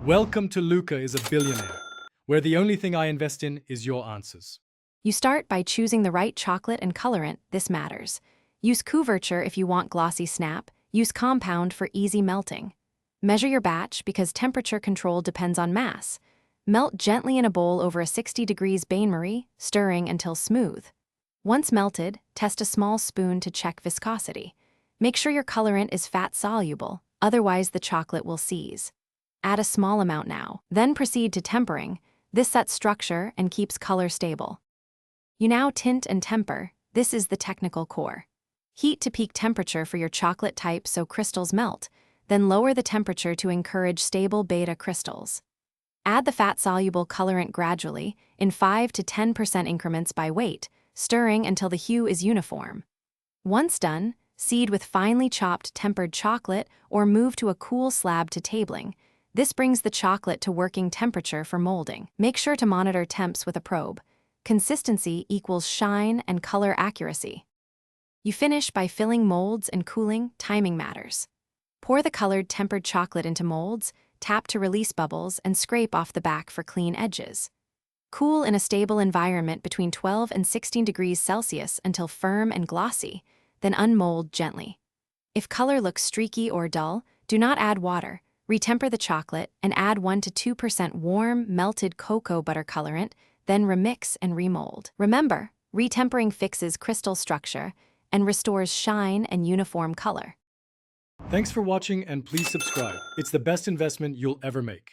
Welcome to Luca is a Billionaire, where the only thing I invest in is your answers. You start by choosing the right chocolate and colorant. This matters. Use couverture if you want glossy snap. Use compound for easy melting. Measure your batch because temperature control depends on mass. Melt gently in a bowl over a 60 degrees bain-marie, stirring until smooth. Once melted, test a small spoon to check viscosity. Make sure your colorant is fat-soluble, otherwise the chocolate will seize. Add a small amount now, then proceed to tempering. This sets structure and keeps color stable. You now tint and temper. This is the technical core. Heat to peak temperature for your chocolate type so crystals melt, then lower the temperature to encourage stable beta crystals. Add the fat-soluble colorant gradually, in 5 to 10% increments by weight, stirring until the hue is uniform. Once done, seed with finely chopped tempered chocolate or move to a cool slab to tabling. This brings the chocolate to working temperature for molding. Make sure to monitor temps with a probe. Consistency equals shine and color accuracy. You finish by filling molds and cooling. Timing matters. Pour the colored tempered chocolate into molds, tap to release bubbles, and scrape off the back for clean edges. Cool in a stable environment between 12 and 16 degrees Celsius until firm and glossy, then unmold gently. If color looks streaky or dull, do not add water. Retemper the chocolate and add 1 to 2% warm, melted cocoa butter colorant, then remix and remold. Remember, retempering fixes crystal structure and restores shine and uniform color. Thanks for watching and please subscribe. It's the best investment you'll ever make.